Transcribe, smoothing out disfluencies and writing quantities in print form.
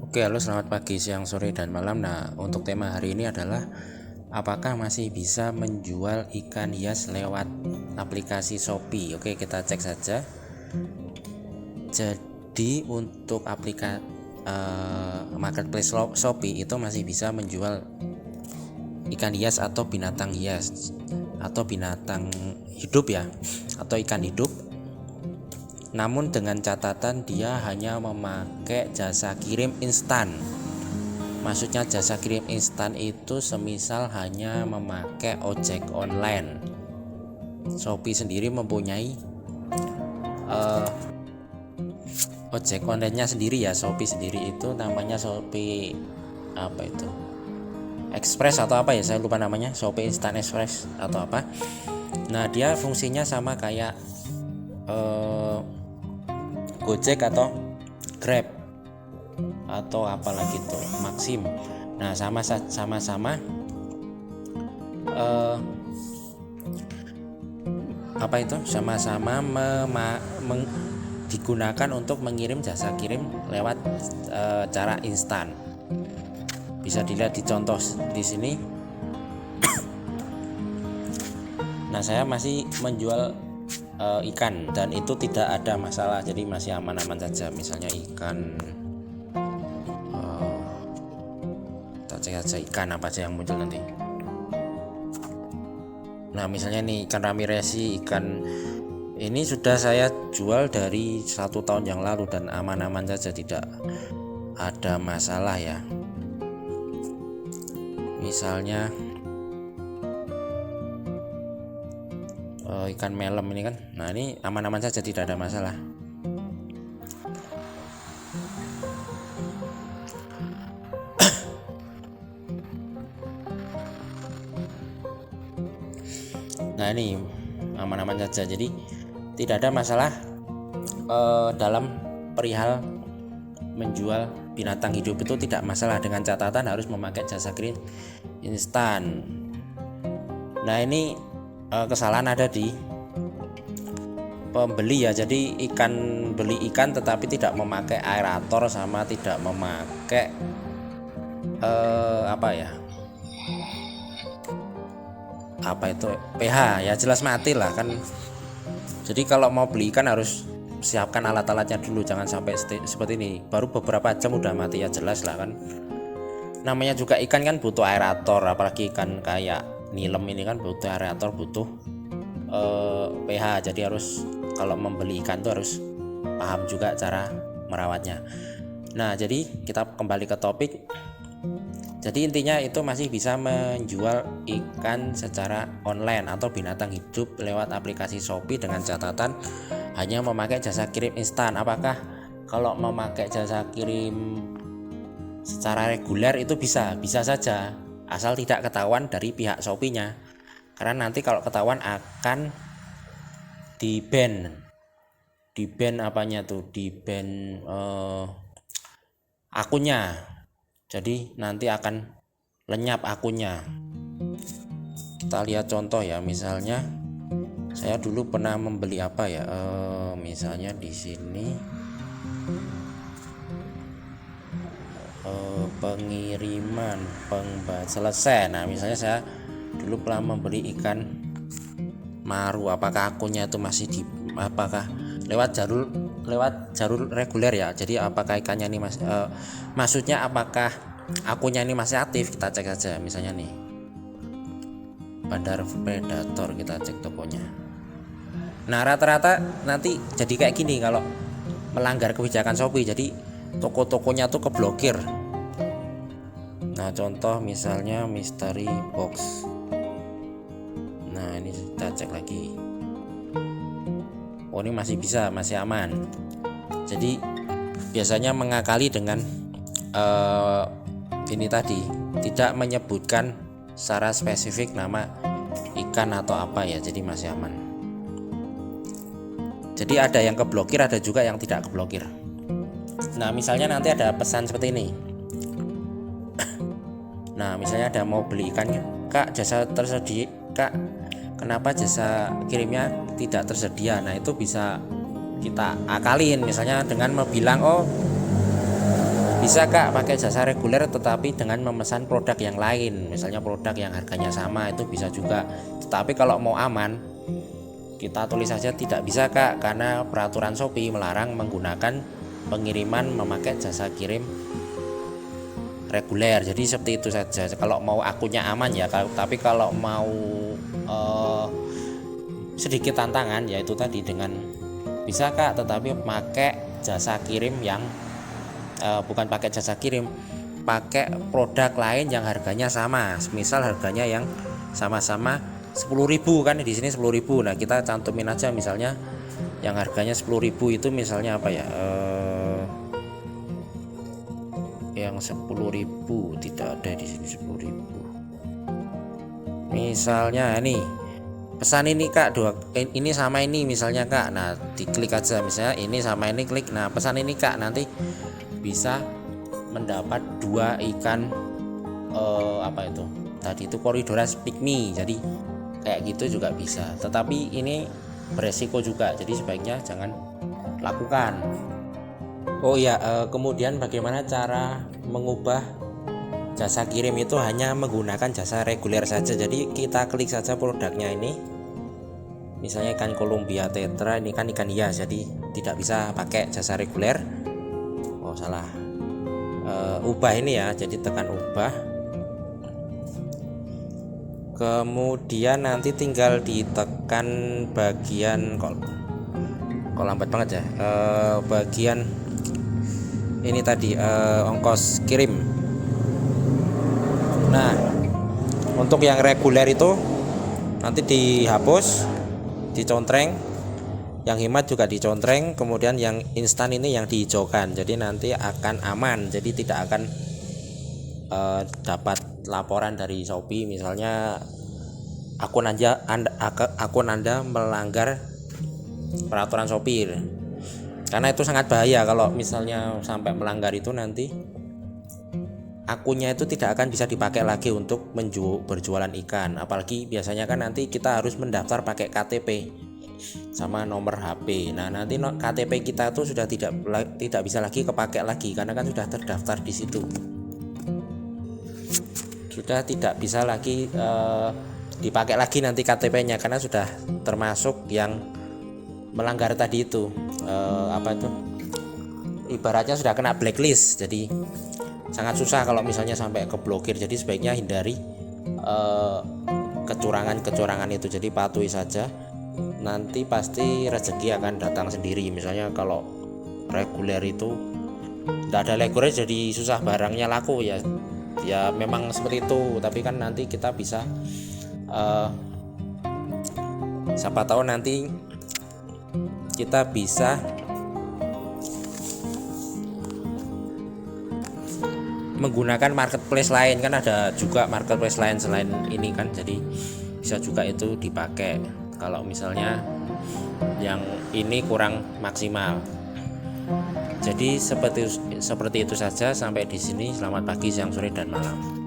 Oke, halo, selamat pagi, siang, sore, dan malam. Nah, untuk tema hari ini adalah apakah masih bisa menjual ikan hias lewat aplikasi Shopee? Oke, kita cek saja. Jadi untuk marketplace Shopee itu masih bisa menjual ikan hias atau binatang hias atau binatang hidup ya, atau ikan hidup. Namun dengan catatan dia hanya memakai jasa kirim instan. Maksudnya jasa kirim instan itu semisal hanya memakai ojek online. Shopee sendiri mempunyai ojek online-nya sendiri ya. Shopee sendiri itu namanya Shopee apa itu? Express atau apa ya, saya lupa namanya. Shopee Instant Express atau apa. Nah, dia fungsinya sama kayak Gojek atau Grab atau apalagi tuh Maxim. Nah, sama-sama apa itu sama-sama digunakan untuk mengirim jasa kirim lewat cara instan. Bisa dilihat di contoh di sini. Nah, saya masih menjual ikan dan itu tidak ada masalah, jadi masih aman-aman saja. Misalnya ikan, kita cek aja ikan apa aja yang muncul nanti. Nah, misalnya nih ikan ramiresi, ikan ini sudah saya jual dari 1 tahun yang lalu dan aman-aman saja, tidak ada masalah ya. Misalnya ikan melem ini kan, nah ini aman-aman saja, tidak ada masalah. Nah, ini aman-aman saja, jadi tidak ada masalah dalam perihal menjual binatang hidup, itu tidak masalah, dengan catatan harus memakai jasa kirim instan. Nah, ini kesalahan ada di pembeli ya. Jadi beli ikan tetapi tidak memakai aerator sama tidak memakai apa itu pH ya, jelas mati lah kan. Jadi kalau mau beli ikan harus siapkan alat-alatnya dulu, jangan sampai seperti ini baru beberapa jam udah mati, ya jelas lah kan. Namanya juga ikan kan butuh aerator, apalagi ikan kayak nilem ini kan butuh aerator, butuh pH. Jadi harus, kalau membeli ikan tuh harus paham juga cara merawatnya. Nah, jadi kita kembali ke topik. Jadi intinya itu masih bisa menjual ikan secara online atau binatang hidup lewat aplikasi Shopee dengan catatan hanya memakai jasa kirim instan. Apakah kalau memakai jasa kirim secara reguler itu bisa saja, asal tidak ketahuan dari pihak Shopee-nya. Karena nanti kalau ketahuan akan di-ban apanya tuh, di-ban akunnya. Jadi nanti akan lenyap akunnya. Kita lihat contoh ya, misalnya saya dulu pernah membeli apa ya, misalnya di sini pengiriman selesai. Nah, misalnya saya dulu pernah membeli ikan maru. Apakah akunnya itu masih apakah lewat jalur reguler ya. Jadi apakah ikannya ini maksudnya apakah akunnya ini masih aktif, kita cek saja. Misalnya nih Bandar Predator, kita cek tokonya. Nah, rata-rata nanti jadi kayak gini kalau melanggar kebijakan Shopee, jadi toko-tokonya tuh keblokir. Nah, contoh misalnya Mystery Box. Nah, ini kita cek lagi. Oh, ini masih bisa, masih aman. Jadi biasanya mengakali dengan ini tadi, tidak menyebutkan secara spesifik nama ikan atau apa ya, jadi masih aman. Jadi ada yang keblokir, ada juga yang tidak keblokir. Nah, misalnya nanti ada pesan seperti ini. Nah, misalnya ada mau beli ikannya, Kak, jasa tersedia, Kak, kenapa jasa kirimnya tidak tersedia? Nah, itu bisa kita akalin misalnya dengan bilang, oh Bisa Kak pakai jasa reguler tetapi dengan memesan produk yang lain, misalnya produk yang harganya sama, itu bisa juga. Tetapi kalau mau aman, kita tulis saja tidak bisa Kak, karena peraturan Shopee melarang menggunakan pengiriman memakai jasa kirim reguler. Jadi seperti itu saja kalau mau akunnya aman ya. Tapi kalau mau sedikit tantangan, yaitu tadi dengan bisa Kak, tetapi pakai jasa kirim yang bukan pakai jasa kirim, pakai produk lain yang harganya sama. Misal harganya yang sama-sama 10.000 kan, di sini 10.000. Nah, kita cantumin aja misalnya yang harganya 10.000 itu misalnya apa ya? Yang 10.000 tidak ada di sini 10.000. Misalnya ini pesan ini Kak, ini sama ini misalnya Kak. Nah, diklik aja misalnya ini sama ini, klik. Nah, pesan ini Kak, nanti bisa mendapat 2 ikan apa itu tadi itu Corydoras pygmy. Jadi kayak gitu juga bisa, tetapi ini beresiko juga, jadi sebaiknya jangan lakukan. Oh iya, kemudian bagaimana cara mengubah jasa kirim itu hanya menggunakan jasa reguler saja. Jadi kita klik saja produknya ini, misalnya ikan Columbia tetra, ini kan ikan hias, jadi tidak bisa pakai jasa reguler. Oh salah, ubah ini ya, jadi tekan ubah, kemudian nanti tinggal ditekan bagian kok lambat banget ya, bagian ini tadi ongkos kirim. Nah, untuk yang reguler itu nanti dihapus, dicontreng. Yang hemat juga dicontreng, kemudian yang instan ini yang dihijaukan. Jadi nanti akan aman, jadi tidak akan dapat laporan dari Shopee misalnya akun Anda melanggar peraturan Shopee. Karena itu sangat bahaya kalau misalnya sampai melanggar itu, nanti akunnya itu tidak akan bisa dipakai lagi untuk berjualan ikan. Apalagi biasanya kan nanti kita harus mendaftar pakai KTP sama nomor HP. Nah, nanti KTP kita tuh sudah tidak bisa lagi kepakai lagi karena kan sudah terdaftar di situ. Sudah tidak bisa lagi dipakai lagi nanti KTP-nya, karena sudah termasuk yang melanggar tadi itu. Apa itu? Ibaratnya sudah kena blacklist. Jadi sangat susah kalau misalnya sampai keblokir. Jadi sebaiknya hindari kecurangan itu. Jadi patuhi saja, nanti pasti rezeki akan datang sendiri. Misalnya kalau reguler itu tidak ada reguler, jadi susah barangnya laku ya. Ya memang seperti itu. Tapi kan nanti kita bisa siapa tahu nanti kita bisa menggunakan marketplace lain, kan ada juga marketplace lain selain ini kan, jadi bisa juga itu dipakai kalau misalnya yang ini kurang maksimal. Jadi seperti itu saja. Sampai di sini, selamat pagi, siang, sore, dan malam.